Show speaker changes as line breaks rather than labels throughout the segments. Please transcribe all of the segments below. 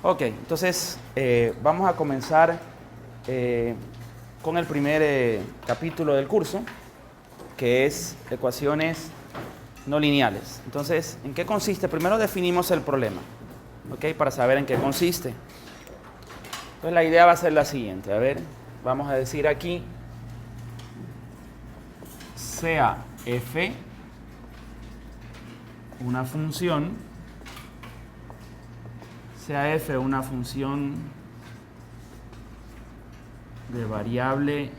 Ok, entonces vamos a comenzar con el primer capítulo del curso, que es ecuaciones no lineales. Entonces, ¿en qué consiste? Primero definimos el problema, ¿ok? Para saber en qué consiste. Entonces la idea va a ser la siguiente. A ver, vamos a decir aquí, sea f una función, sea f una función de variable,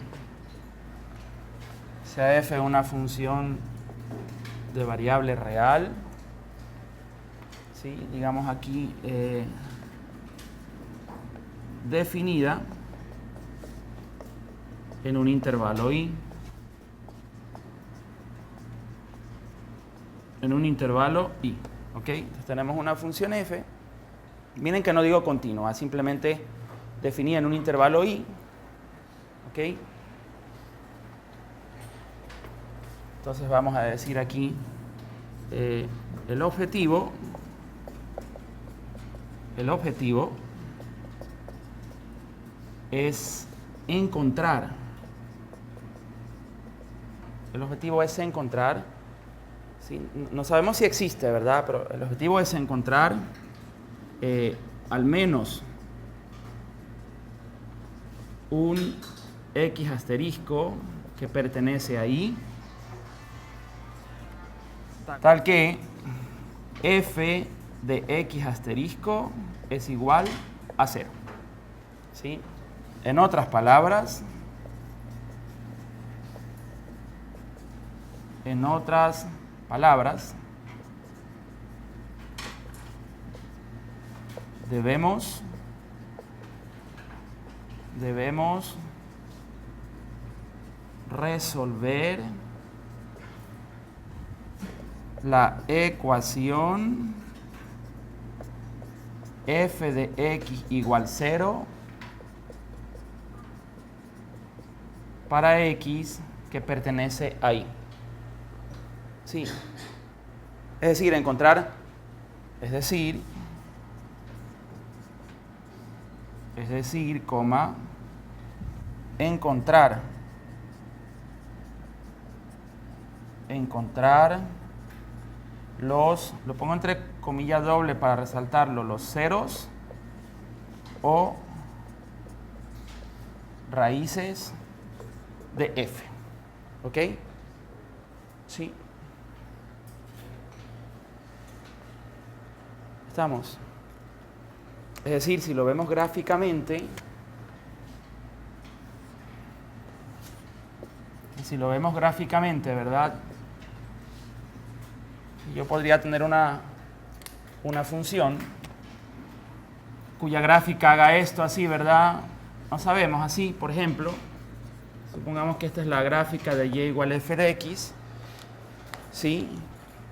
sea f una función de variable real, ¿sí? Digamos aquí definida en un intervalo i, ¿ok? Entonces tenemos una función f, miren que no digo continua, simplemente definida en un intervalo i, ¿ok? Entonces vamos a decir aquí el objetivo es encontrar, ¿sí? No sabemos si existe, ¿verdad? Pero el objetivo es encontrar al menos un x asterisco que pertenece a i, tal que f de x asterisco es igual a 0. ¿Sí? En otras palabras, debemos resolver la ecuación f de x igual 0 para x que pertenece a i. Sí. Es decir, encontrar lo pongo entre comillas doble para resaltarlo, los ceros o raíces de f. ¿Ok? Sí. ¿Estamos? Es decir, si lo vemos gráficamente, ¿verdad? Yo podría tener una función cuya gráfica haga esto así, ¿verdad? No sabemos, así, por ejemplo, supongamos que esta es la gráfica de y igual a f de x, ¿sí?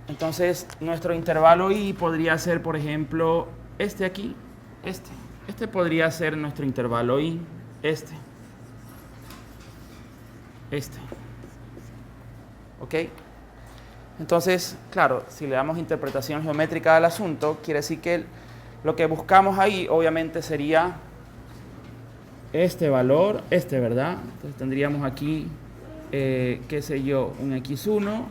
Entonces, nuestro intervalo i podría ser, por ejemplo, este aquí, este podría ser nuestro intervalo i, este. ¿Ok? Entonces, claro, si le damos interpretación geométrica al asunto, quiere decir que lo que buscamos ahí, obviamente, sería este valor, ¿verdad? Entonces tendríamos aquí, qué sé yo, un x1,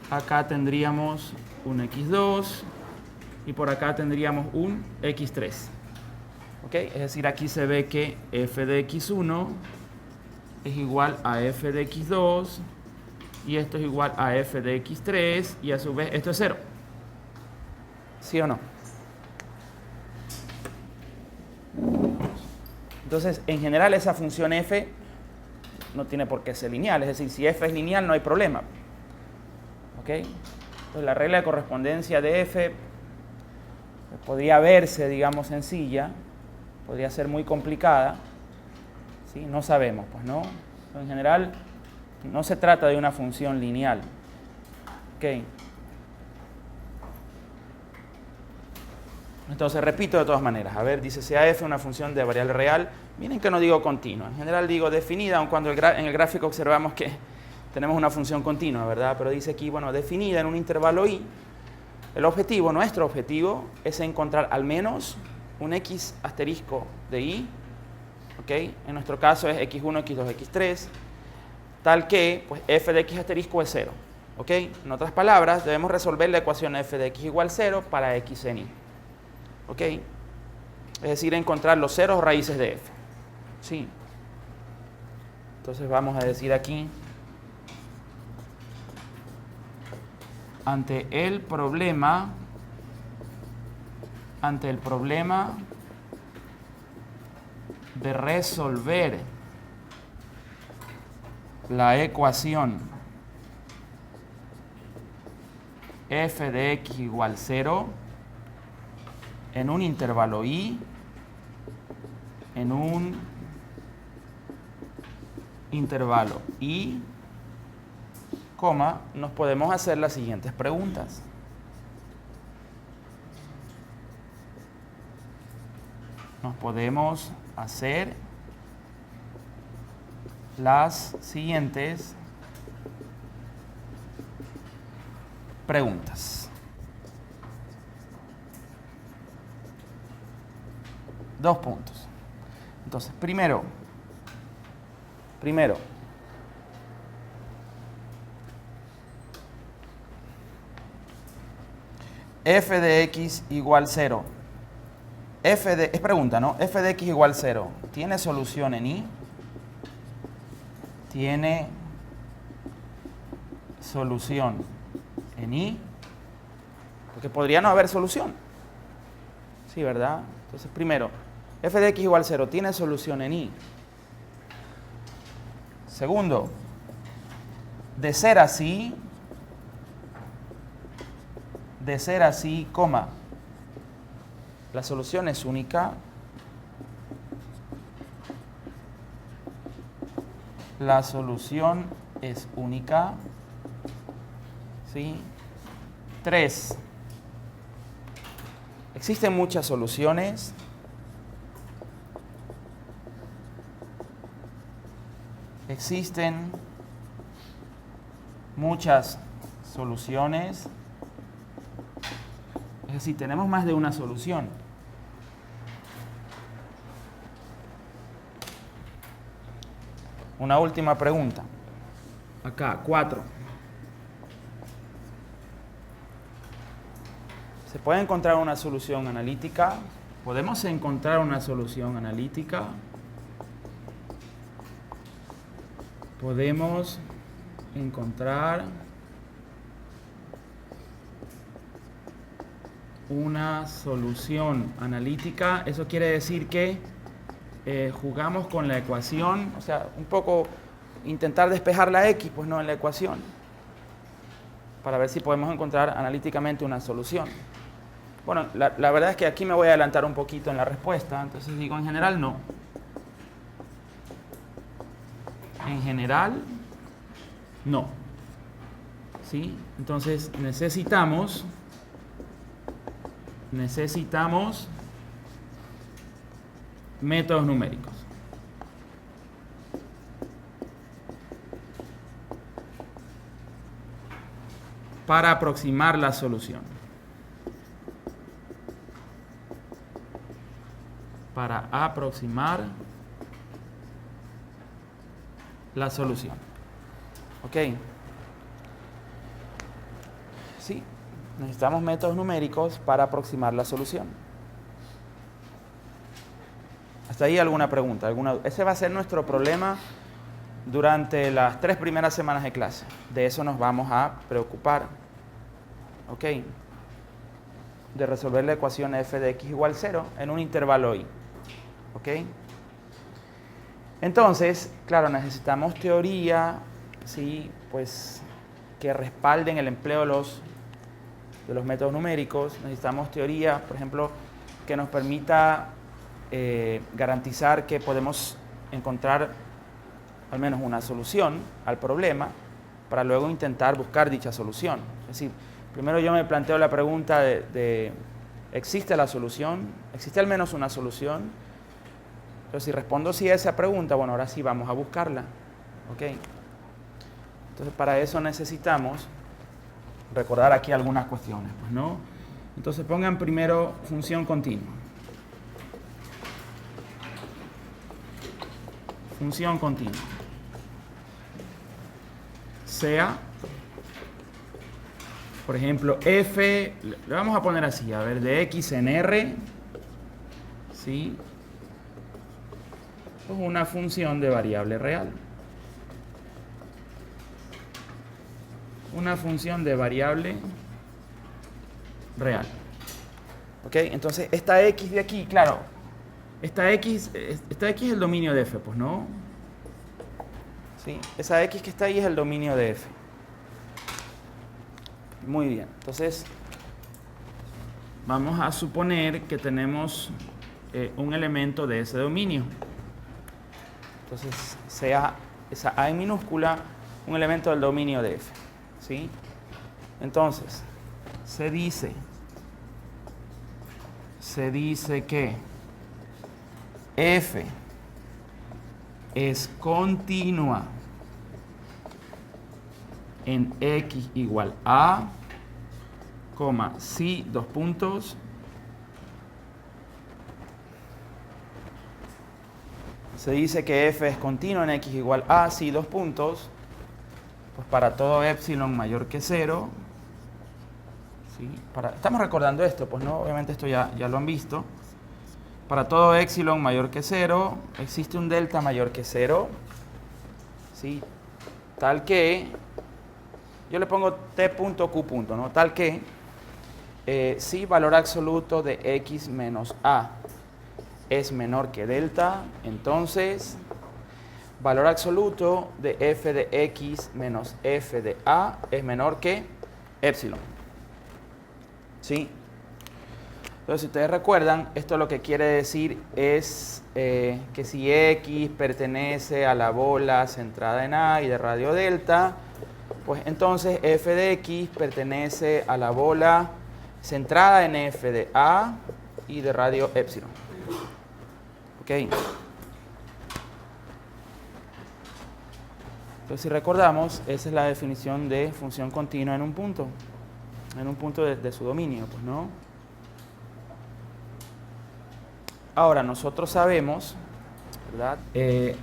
acá tendríamos un x2, y por acá tendríamos un x3. ¿Ok? Es decir, aquí se ve que f de x1 es igual a f de x2, y esto es igual a f de x3, y a su vez esto es 0. ¿Sí o no? Entonces, en general, esa función f no tiene por qué ser lineal. Es decir, si f es lineal, no hay problema. ¿Ok? Entonces, la regla de correspondencia de f podría verse, digamos, sencilla, podría ser muy complicada, ¿sí? No sabemos, pues, ¿no? Entonces, en general, no se trata de una función lineal. ¿Ok? Entonces, repito de todas maneras. A ver, dice sea f una función de variable real. Miren que no digo continua. En general digo definida, aun cuando en el gráfico observamos que tenemos una función continua, ¿verdad? Pero dice aquí, bueno, definida en un intervalo i. El objetivo, nuestro objetivo, es encontrar al menos un x asterisco de y, ¿ok? En nuestro caso es x1, x2, x3, tal que pues, f de x asterisco es 0. ¿Ok? En otras palabras, debemos resolver la ecuación f de x igual 0 para x en y. ¿Ok? Es decir, encontrar los ceros raíces de f. ¿Sí? Entonces vamos a decir aquí, ante el problema de resolver la ecuación f de x igual 0 en un intervalo y, coma, nos podemos hacer las siguientes preguntas. Nos podemos hacer las siguientes preguntas. 2 puntos. Entonces, primero, f de x igual 0. Es pregunta, ¿no? F de x igual 0. ¿Tiene solución en y? ¿Tiene solución en y? Porque podría no haber solución. Sí, ¿verdad? Entonces, primero, f de x igual 0. ¿Tiene solución en y? Segundo, de ser así, coma, la solución es única. La solución es única. ¿Sí? 3. Existen muchas soluciones. Existen muchas soluciones. Es decir, tenemos más de una solución. Una última pregunta. Acá, 4. ¿Se puede encontrar una solución analítica? ¿Podemos encontrar una solución analítica? Podemos encontrar una solución analítica. Eso quiere decir que jugamos con la ecuación, o sea, un poco intentar despejar la x, pues no en la ecuación, para ver si podemos encontrar analíticamente una solución. Bueno, la verdad es que aquí me voy a adelantar un poquito en la respuesta, entonces digo en general no. En general, no. ¿Sí? Entonces necesitamos métodos numéricos. Para aproximar la solución. Para aproximar la solución. ¿Ok? Sí, necesitamos métodos numéricos para aproximar la solución. ¿Hasta ahí alguna pregunta? Ese va a ser nuestro problema durante las 3 primeras semanas de clase. De eso nos vamos a preocupar. ¿Ok? De resolver la ecuación f de x igual 0 en un intervalo y. ¿Ok? Entonces, claro, necesitamos teoría, ¿sí? Pues, que respalden el empleo de los métodos numéricos. Necesitamos teoría, por ejemplo, que nos permita garantizar que podemos encontrar al menos una solución al problema para luego intentar buscar dicha solución. Es decir, primero yo me planteo la pregunta de ¿existe la solución? ¿Existe al menos una solución? Entonces, si respondo sí a esa pregunta, bueno, ahora sí vamos a buscarla. ¿Ok? Entonces, para eso necesitamos recordar aquí algunas cuestiones, pues, ¿no? Entonces, pongan primero función continua. función continua sea, por ejemplo, f, le vamos a poner así, a ver, de x en r, ¿sí? Es una función de variable real. Una función de variable real. ¿Ok? Entonces, esta x de aquí, claro, esta x es el dominio de f, pues, ¿no? ¿Sí? Esa x que está ahí es el dominio de f. Muy bien. Entonces, vamos a suponer que tenemos un elemento de ese dominio. Entonces, sea esa a en minúscula un elemento del dominio de f. ¿Sí? Entonces, se dice que f es continua en x igual a, si, dos puntos, se dice que f es continua en x igual a, si, dos puntos, pues para todo epsilon mayor que 0, ¿sí? Estamos recordando esto, pues no, obviamente esto ya lo han visto. Para todo epsilon mayor que 0, existe un delta mayor que 0, ¿sí? Tal que, yo le pongo t.q, ¿no? Tal que, si valor absoluto de x menos a es menor que delta, entonces valor absoluto de f de x menos f de a es menor que epsilon. ¿Sí? Entonces, si ustedes recuerdan, esto lo que quiere decir es que si x pertenece a la bola centrada en a y de radio delta, pues entonces f de x pertenece a la bola centrada en f de a y de radio epsilon. ¿Ok? Entonces, si recordamos, esa es la definición de función continua en un punto de su dominio, pues, ¿no? Ahora, nosotros sabemos, ¿verdad? ¿qué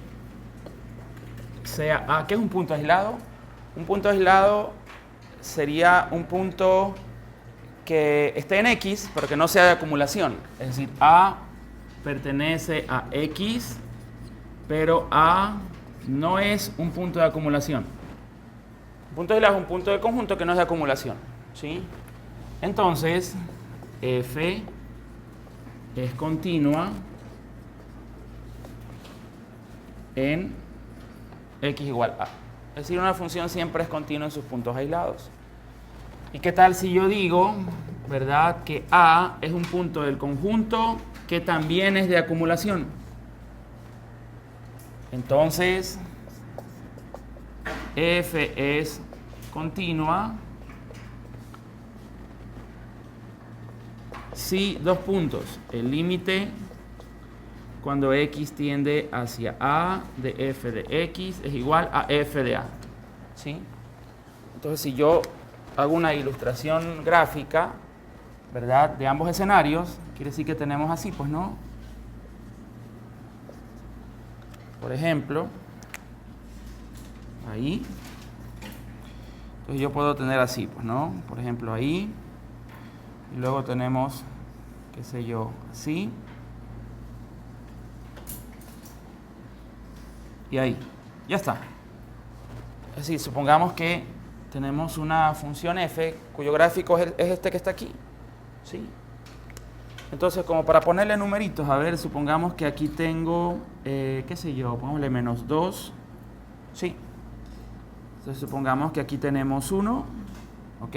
es un punto aislado? Un punto aislado sería un punto que esté en X, pero que no sea de acumulación. Es decir, A pertenece a X, pero A no es un punto de acumulación. Un punto aislado es un punto de conjunto que no es de acumulación, ¿sí? Entonces, F es continua en x igual a. Es decir, una función siempre es continua en sus puntos aislados. ¿Y qué tal si yo digo, verdad, que a es un punto del conjunto que también es de acumulación? Entonces, f es continua si, dos puntos, el límite cuando x tiende hacia a de f de x es igual a f de a. ¿Sí? Entonces, si yo hago una ilustración gráfica, ¿verdad?, de ambos escenarios, quiere decir que tenemos así, pues, ¿no? Por ejemplo, ahí. Entonces yo puedo tener así, pues, ¿no? Por ejemplo, ahí. Y luego tenemos, qué sé yo, así. Y ahí. Ya está. Es decir, supongamos que tenemos una función f cuyo gráfico es este que está aquí. ¿Sí? Entonces, como para ponerle numeritos, a ver, supongamos que aquí tengo, qué sé yo, pongámosle menos 2. ¿Sí? Entonces, supongamos que aquí tenemos 1. ¿Ok?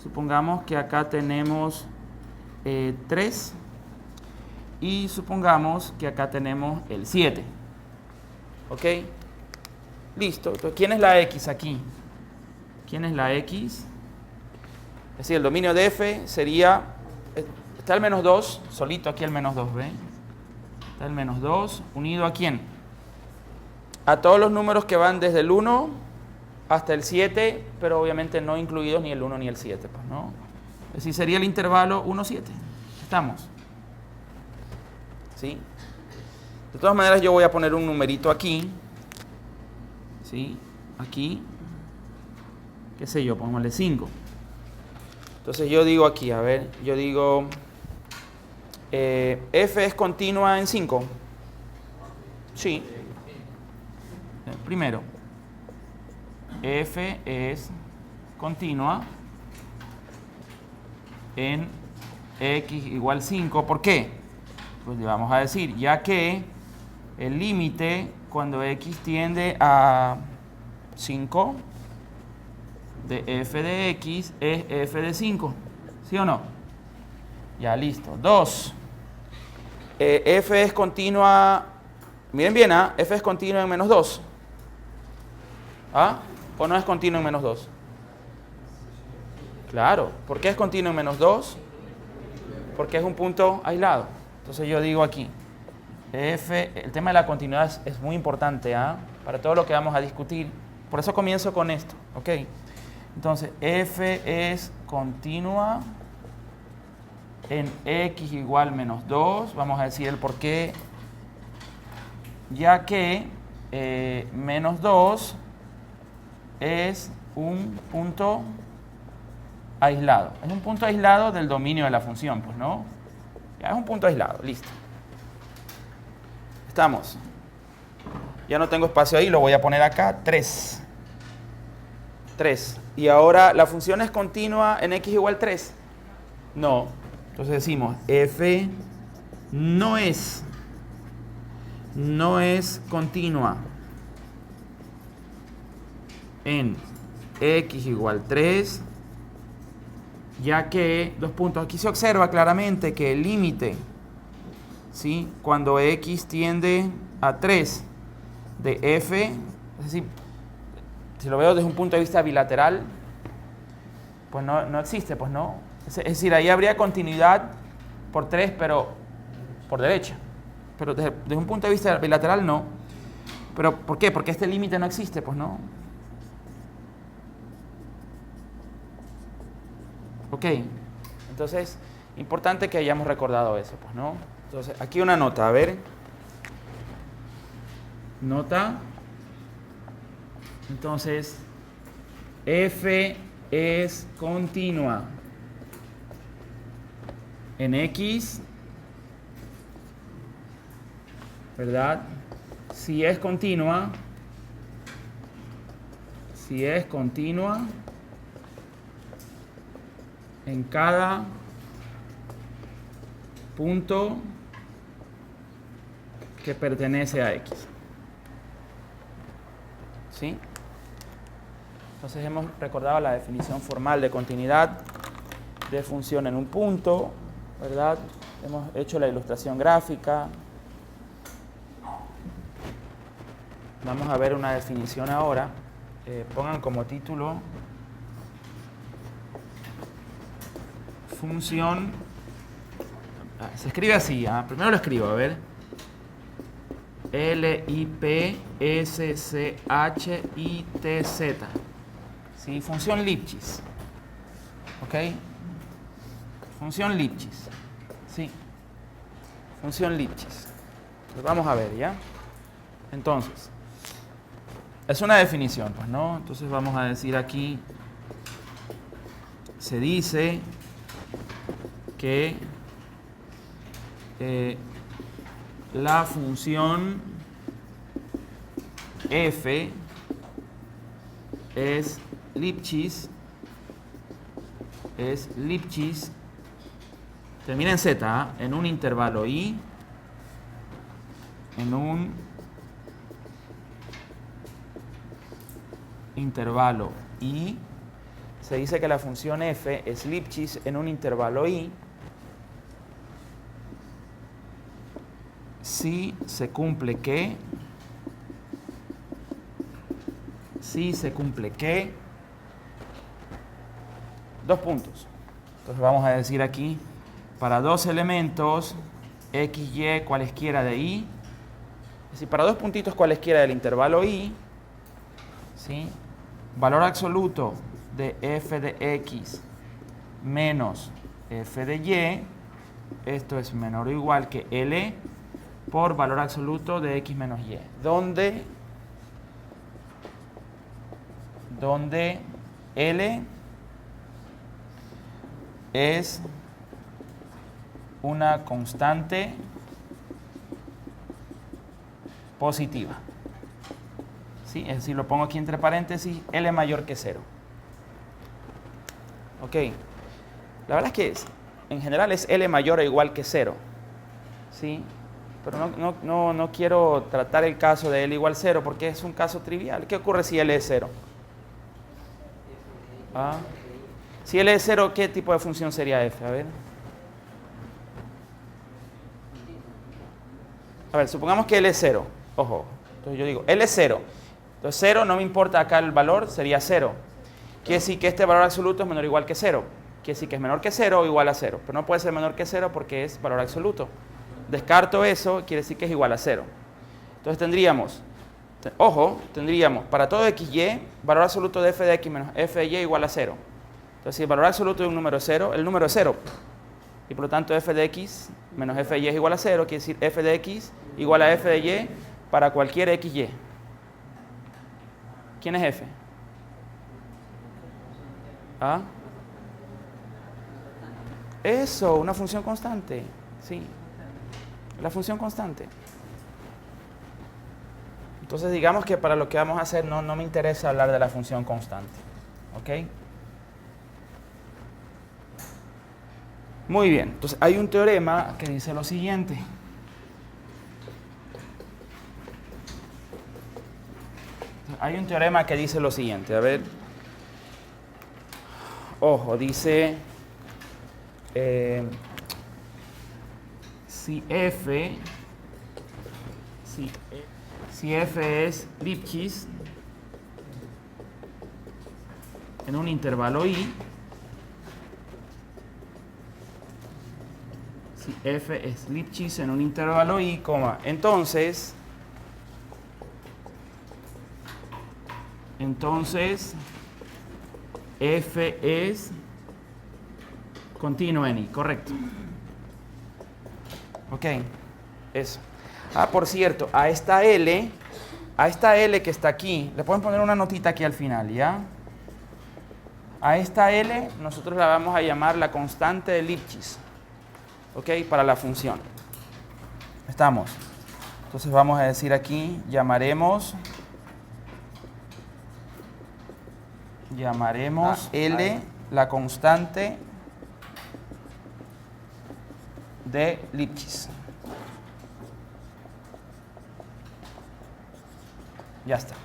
Supongamos que acá tenemos 3 y supongamos que acá tenemos el 7. ¿Ok? Listo. Entonces, ¿quién es la x aquí? ¿Quién es la x? Es decir, el dominio de f sería, está el menos 2, solito aquí el menos 2, ¿ven? Está el menos 2, unido ¿a quién? A todos los números que van desde el 1 hasta el 7, pero obviamente no incluidos ni el 1 ni el 7, pues, ¿no? Es decir, sería el intervalo 1, 7. ¿Estamos? ¿Sí? De todas maneras, yo voy a poner un numerito aquí. ¿Sí? Aquí. ¿Qué sé yo? Pongámosle 5. Entonces yo digo aquí, a ver, yo digo, F es continua en 5. Sí. Primero, F es continua en X igual 5. ¿Por qué? Pues le vamos a decir, ya que el límite cuando X tiende a 5 de f de X es f de 5. ¿Sí o no? Ya, listo. 2. F es continua, miren bien, F es continua en menos 2. ¿Ah? ¿O no es continua en menos 2? Claro. ¿Por qué es continua en menos 2? Porque es un punto aislado. Entonces yo digo aquí, F, el tema de la continuidad es muy importante, para todo lo que vamos a discutir. Por eso comienzo con esto, ¿ok? Entonces, F es continua en X igual menos 2. Vamos a decir el por qué. Ya que menos 2 es un punto aislado. Es un punto aislado del dominio de la función, pues, ¿no? Ya es un punto aislado, listo. Estamos. Ya no tengo espacio ahí, lo voy a poner acá, 3. 3. Y ahora, ¿la función es continua en X igual 3? No. Entonces decimos, F no es continua en X igual 3, ya que, dos puntos, aquí se observa claramente que el límite, ¿sí?, cuando X tiende a 3 de F, es decir, si lo veo desde un punto de vista bilateral, pues no existe, pues no. Es decir, ahí habría continuidad por 3, pero por derecha. Pero desde un punto de vista bilateral no. ¿Pero por qué? Porque este límite no existe, pues no. Ok. Entonces, importante que hayamos recordado eso, pues no. Entonces, aquí una nota, a ver. Nota. Entonces, F es continua en X, ¿verdad? Si es continua en cada punto que pertenece a X. ¿Sí? Entonces hemos recordado la definición formal de continuidad de función en un punto, ¿verdad? Hemos hecho la ilustración gráfica. Vamos a ver una definición ahora. Pongan como título función. Se escribe así, primero lo escribo, a ver. Lipschitz. ¿Sí? Función Lipschitz. ¿Ok? Función Lipschitz. Sí. Función Lipschitz. Pues vamos a ver, ¿ya? Entonces, es una definición, pues, ¿no? Entonces vamos a decir aquí, se dice que la función f es Lipschitz, termina en z, en un intervalo i, se dice que la función f es Lipschitz en un intervalo i si se cumple que dos puntos. Entonces vamos a decir aquí, para dos elementos x, y, cualesquiera de i, es decir, para dos puntitos cualesquiera del intervalo i, ¿sí?, valor absoluto de f de x menos f de y, esto es menor o igual que L por valor absoluto de x menos y, donde L es una constante positiva. ¿Sí? Es decir, lo pongo aquí entre paréntesis, L mayor que 0. Ok. La verdad es que en general es L mayor o igual que 0. ¿Sí? Pero no quiero tratar el caso de L igual 0 porque es un caso trivial. ¿Qué ocurre si L es 0? ¿Ah? Si L es 0, ¿qué tipo de función sería f? A ver, supongamos que L es 0. Ojo, entonces yo digo, L es 0. Entonces 0, no me importa acá el valor, sería 0. Quiere decir que este valor absoluto es menor o igual que 0. Quiere decir que es menor que 0 o igual a 0. Pero no puede ser menor que 0 porque es valor absoluto. Descarto eso, quiere decir que es igual a 0. Entonces tendríamos para todo xy, valor absoluto de f de x menos f de y igual a 0. Entonces si el valor absoluto de un número es 0, el número es 0. Y por lo tanto f de x menos f de y es igual a 0, quiere decir f de x igual a f de y para cualquier xy. ¿Quién es f? ¿Ah? Eso, una función constante. Sí, la función constante. Entonces digamos que para lo que vamos a hacer no me interesa hablar de la función constante. ¿Ok? Muy bien, entonces hay un teorema que dice lo siguiente. Hay un teorema que dice lo siguiente, a ver. Ojo, dice si f es Lipschitz en un intervalo i, si f es Lipschitz en un intervalo i, entonces f es continuo en i, correcto. Ok, eso. Por cierto, a esta L que está aquí, le pueden poner una notita aquí al final, ¿ya? A esta L nosotros la vamos a llamar la constante de Lipschitz, ¿ok? Para la función. ¿Estamos? Entonces vamos a decir aquí, llamaremos a L la constante de Lipschitz. Ya está.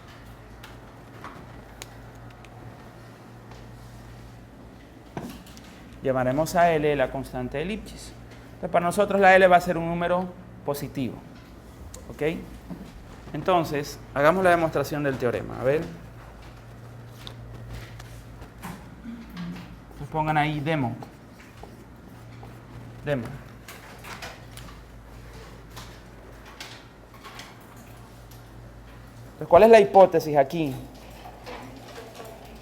Llamaremos a L la constante de Lipschitz. Entonces, para nosotros la L va a ser un número positivo. ¿Ok? Entonces, hagamos la demostración del teorema. A ver. Pues pongan ahí demo. Entonces, ¿cuál es la hipótesis aquí?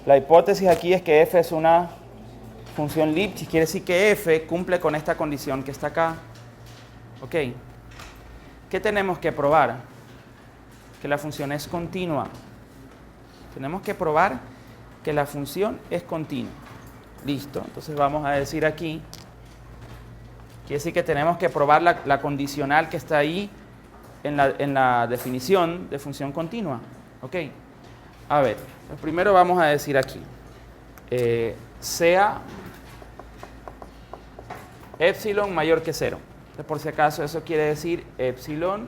La hipótesis aquí es que f es una función Lipschitz, quiere decir que f cumple con esta condición que está acá. ¿Ok? ¿Qué tenemos que probar? Que la función es continua. Tenemos que probar que la función es continua. Listo, entonces vamos a decir aquí, quiere decir que tenemos que probar la condicional que está ahí en la definición de función continua. ¿Ok? A ver, pues primero vamos a decir aquí, sea epsilon mayor que 0. Entonces, por si acaso, eso quiere decir epsilon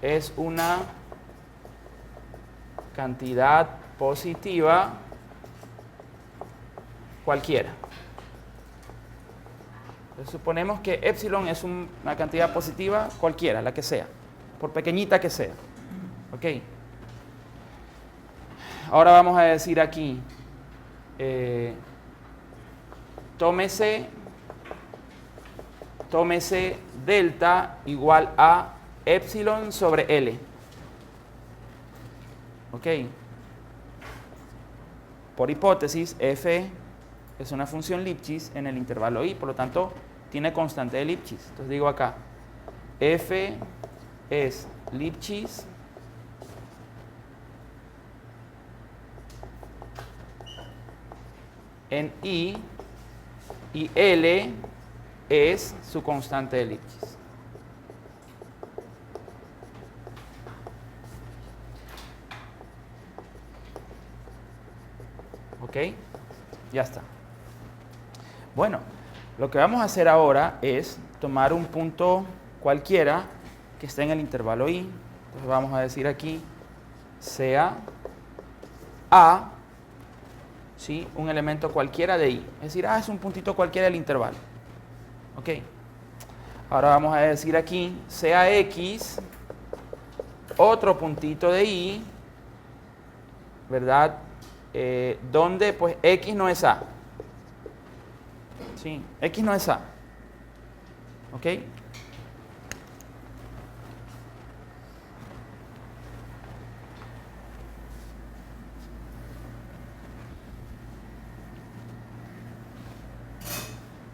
es una cantidad positiva cualquiera. Entonces, suponemos que epsilon es una cantidad positiva cualquiera, la que sea, por pequeñita que sea. ¿Ok? Ahora vamos a decir aquí, tómese delta igual a epsilon sobre L. ¿Ok? Por hipótesis, f es una función Lipschitz en el intervalo i, por lo tanto, tiene constante de Lipschitz. Entonces digo acá, f es Lipschitz en I y L es su constante de Lipschitz. ¿Ok? Ya está. Bueno, lo que vamos a hacer ahora es tomar un punto cualquiera que esté en el intervalo I. Entonces vamos a decir aquí, sea A, ¿sí?, un elemento cualquiera de I. Es decir, A es un puntito cualquiera del intervalo. ¿Ok? Ahora vamos a decir aquí, sea X, otro puntito de I, ¿verdad? Donde pues X no es A. Sí, X no es A. ¿Ok?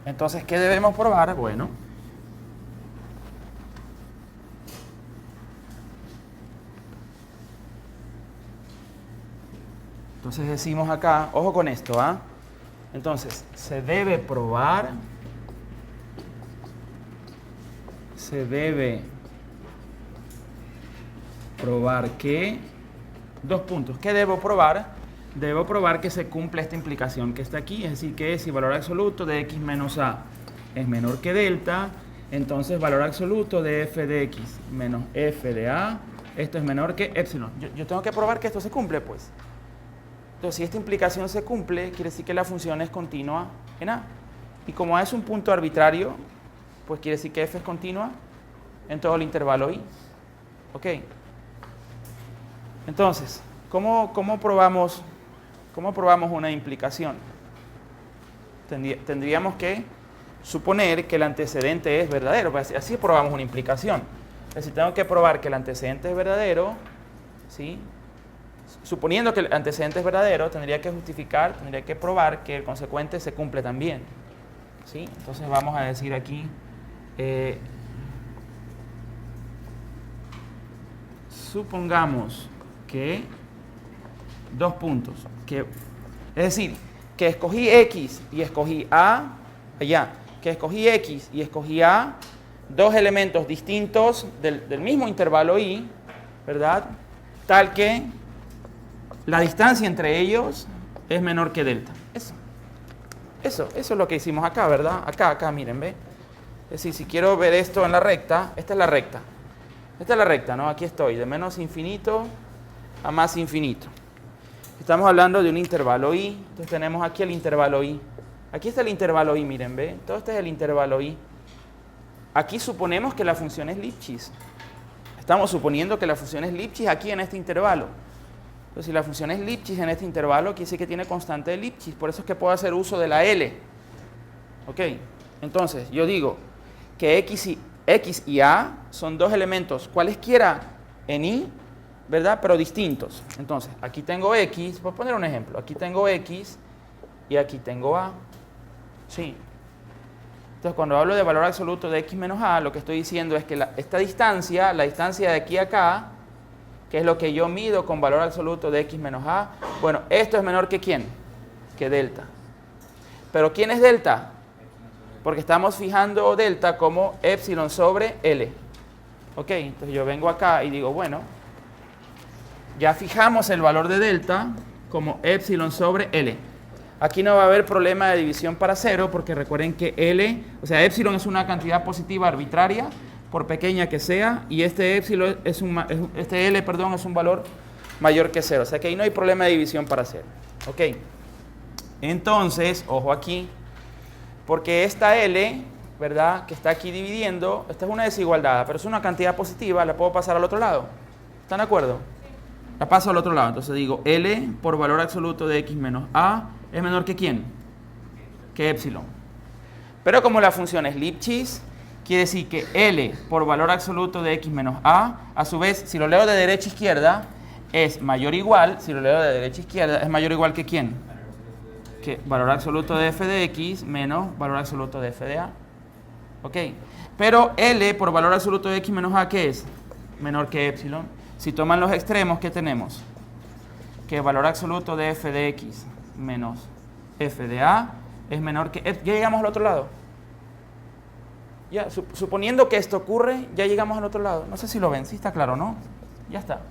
Entonces, ¿qué debemos probar? Bueno, entonces decimos acá, ojo con esto, ¿ah? Entonces, se debe probar que, dos puntos, ¿qué debo probar? Debo probar que se cumple esta implicación que está aquí, es decir, que si valor absoluto de x menos a es menor que delta, entonces valor absoluto de f de x menos f de a, esto es menor que epsilon. Yo tengo que probar que esto se cumple, pues. Entonces, si esta implicación se cumple, quiere decir que la función es continua en A. Y como A es un punto arbitrario, pues quiere decir que f es continua en todo el intervalo I. ¿Ok? Entonces, ¿cómo probamos una implicación? Tendríamos que suponer que el antecedente es verdadero. Pues así probamos una implicación. Es decir, tengo que probar que el antecedente es verdadero, ¿sí? Suponiendo que el antecedente es verdadero, tendría que probar que el consecuente se cumple también. ¿Sí? Entonces vamos a decir aquí, supongamos que dos puntos, es decir, que escogí X y escogí A, que escogí X y escogí A, dos elementos distintos del mismo intervalo I, ¿verdad? Tal que la distancia entre ellos es menor que delta. Eso es lo que hicimos acá, ¿verdad? Acá, miren, ¿ve? Es decir, si quiero ver esto en la recta, esta es la recta. Esta es la recta, ¿no? Aquí estoy, de menos infinito a más infinito. Estamos hablando de un intervalo I, entonces tenemos aquí el intervalo I. Aquí está el intervalo I, miren, ¿ve? Todo este es el intervalo I. Aquí suponemos que la función es Lipschitz. Estamos suponiendo que la función es Lipschitz aquí en este intervalo. Entonces, si la función es Lipschitz en este intervalo, quiere decir que tiene constante de Lipschitz. Por eso es que puedo hacer uso de la L. ¿Ok? Entonces, yo digo que X y A son dos elementos cualesquiera en I, ¿verdad? Pero distintos. Entonces, aquí tengo X, voy a poner un ejemplo. Aquí tengo X y aquí tengo A. Sí. Entonces, cuando hablo de valor absoluto de X menos A, lo que estoy diciendo es que esta distancia, la distancia de aquí a acá, que es lo que yo mido con valor absoluto de X menos A, bueno, esto es menor que ¿quién? Que delta. ¿Pero quién es delta? Porque estamos fijando delta como epsilon sobre L. Ok, entonces yo vengo acá y digo, bueno, ya fijamos el valor de delta como epsilon sobre L. Aquí no va a haber problema de división para cero, porque recuerden que L, o sea, epsilon es una cantidad positiva arbitraria, por pequeña que sea, y este epsilon este L, perdón, es un valor mayor que cero. O sea que ahí no hay problema de división para cero. Ok. Entonces, ojo aquí, porque esta L, ¿verdad?, que está aquí dividiendo, esta es una desigualdad, pero es una cantidad positiva, la puedo pasar al otro lado. ¿Están de acuerdo? La paso al otro lado. Entonces digo, L por valor absoluto de X menos A es menor que ¿quién? Que epsilon. Pero como la función es Lipschitz, quiere decir que L por valor absoluto de X menos A su vez, si lo leo de derecha a izquierda, es mayor o igual, si lo leo de derecha a izquierda, es mayor o igual que ¿quién? Que valor absoluto de f de X menos valor absoluto de f de A. ¿Ok? Pero L por valor absoluto de x menos a, ¿qué es? Menor que epsilon. Si toman los extremos, ¿qué tenemos? Que el valor absoluto de f de x menos f de a es menor que... Ya llegamos al otro lado. Ya, suponiendo que esto ocurre, ya llegamos al otro lado. No sé si lo ven, sí está claro, ¿no? Ya está.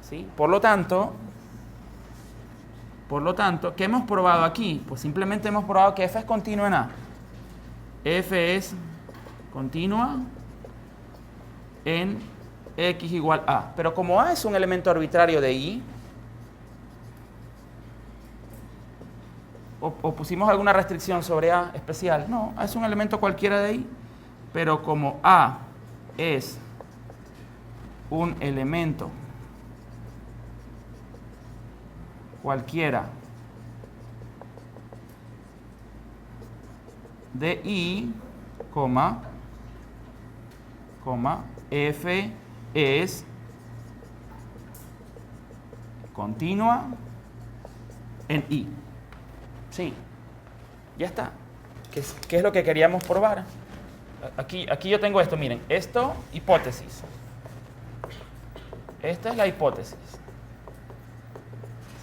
¿Sí? Por lo tanto, ¿qué hemos probado aquí? Pues simplemente hemos probado que f es continua en a. F es continua en x igual a. Pero como a es un elemento arbitrario de i, o pusimos alguna restricción sobre a especial. No, a es un elemento cualquiera de i, pero como a es un elemento cualquiera de i, f es continua en i. Sí, ya está. ¿Qué es lo que queríamos probar? Aquí yo tengo esto, miren. Esto, hipótesis. Esta es la hipótesis.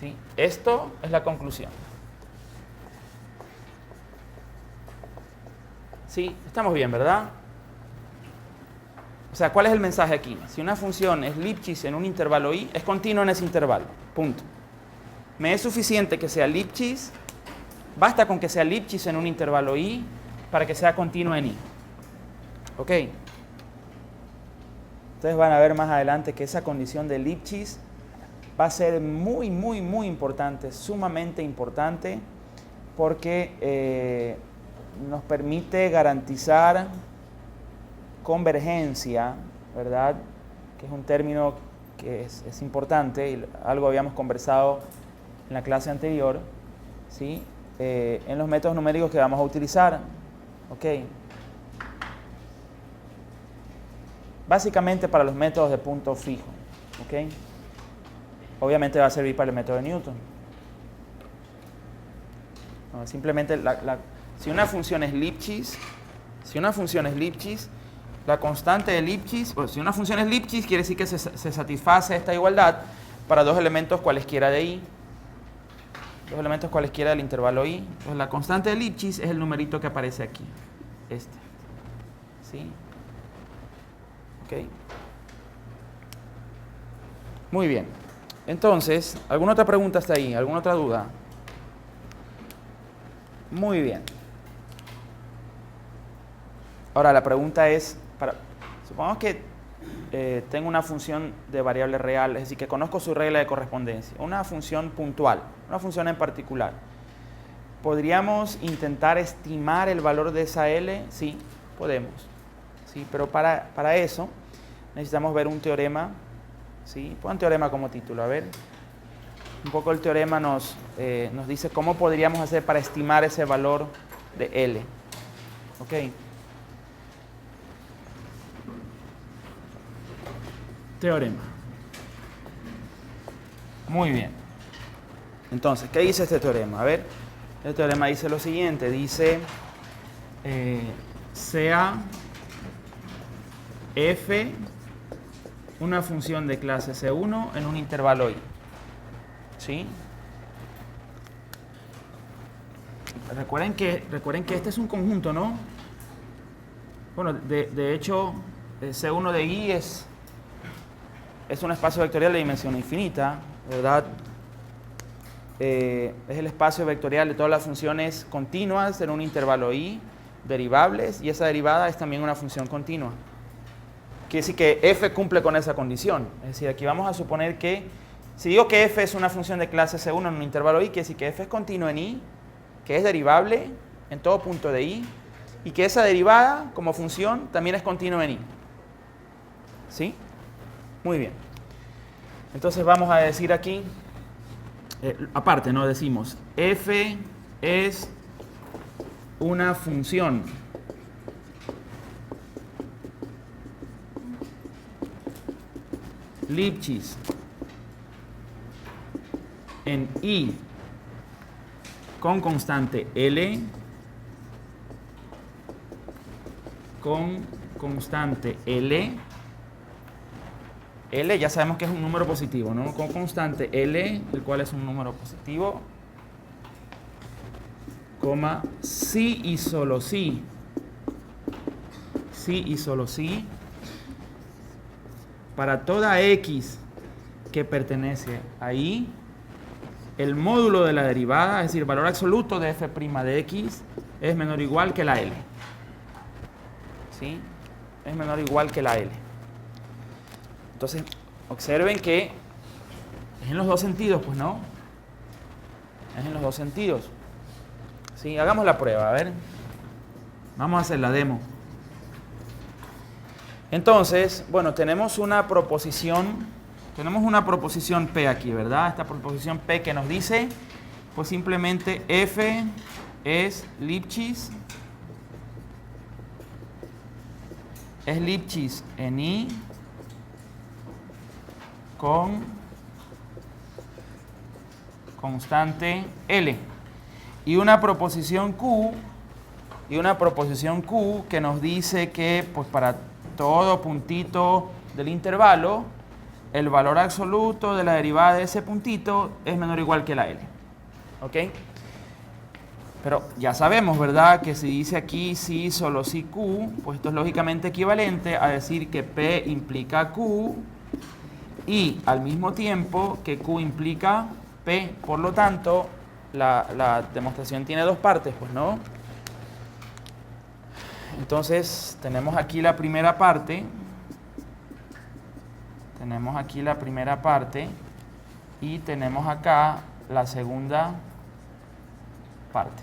¿Sí? Esto es la conclusión. Sí, estamos bien, ¿verdad? O sea, ¿cuál es el mensaje aquí? Si una función es Lipschitz en un intervalo i, es continua en ese intervalo. Punto. Me es suficiente que sea Lipschitz. Basta con que sea Lipschitz en un intervalo i para que sea continua en i. ¿Ok? Ustedes van a ver más adelante que esa condición de Lipschitz va a ser muy, muy, muy importante, sumamente importante, porque nos permite garantizar convergencia, ¿verdad? Que es un término que es importante, y algo habíamos conversado en la clase anterior, ¿sí? En los métodos numéricos que vamos a utilizar. ¿Ok? Básicamente para los métodos de punto fijo. ¿Ok? Obviamente va a servir para el método de Newton. No, simplemente si una función es Lipschitz, la constante de Lipschitz, o si una función es Lipschitz, quiere decir que se satisface esta igualdad para dos elementos cualesquiera de i. Dos elementos cualesquiera del intervalo i. Entonces la constante de Lipschitz es el numerito que aparece aquí. Este. ¿Sí? Ok. Muy bien. Entonces, ¿alguna otra pregunta hasta ahí? ¿Alguna otra duda? Muy bien. Ahora la pregunta es, supongamos que tengo una función de variable real, es decir, que conozco su regla de correspondencia, una función puntual, una función en particular. ¿Podríamos intentar estimar el valor de esa L? Sí, podemos. ¿Sí? Pero para eso necesitamos ver un teorema. ¿Sí? Pon teorema como título, a ver. Un poco el teorema nos dice cómo podríamos hacer para estimar ese valor de L. ¿Ok? Teorema. Muy bien. Entonces, ¿qué dice este teorema? A ver, el teorema dice lo siguiente, dice sea f una función de clase C1 en un intervalo i. ¿Sí? Recuerden que este es un conjunto, ¿no? Bueno, de hecho, C1 de i es un espacio vectorial de dimensión infinita, ¿verdad? Es el espacio vectorial de todas las funciones continuas en un intervalo i, derivables, y esa derivada es también una función continua. Quiere decir que f cumple con esa condición. Es decir, aquí vamos a suponer que, si digo que f es una función de clase C1 en un intervalo i, quiere decir que f es continuo en i, que es derivable en todo punto de i, y que esa derivada como función también es continua en i. ¿Sí? Muy bien. Entonces vamos a decir aquí, aparte, ¿no? Decimos, f es una función Lipschitz en i con constante L con constante L. L ya sabemos que es un número positivo, ¿no? Con constante L, el cual es un número positivo, coma, si y solo si, para toda x que pertenece ahí, el módulo de la derivada, es decir, el valor absoluto de f' de x, es menor o igual que la L. ¿Sí? Es menor o igual que la L. Entonces, observen que es en los dos sentidos, pues no. Es en los dos sentidos. ¿Sí? Hagamos la prueba, a ver. Vamos a hacer la demo. Entonces, bueno, tenemos una proposición P aquí, ¿verdad? Esta proposición P que nos dice, pues simplemente F es Lipschitz en I con constante L. Y una proposición Q que nos dice que, pues, para todo puntito del intervalo, el valor absoluto de la derivada de ese puntito es menor o igual que la L. ¿Ok? Pero ya sabemos, ¿verdad?, que si dice aquí si, solo si Q, pues esto es lógicamente equivalente a decir que P implica Q y al mismo tiempo que Q implica P. Por lo tanto, la demostración tiene dos partes, pues, ¿no? Entonces, tenemos aquí la primera parte. Y tenemos acá la segunda parte.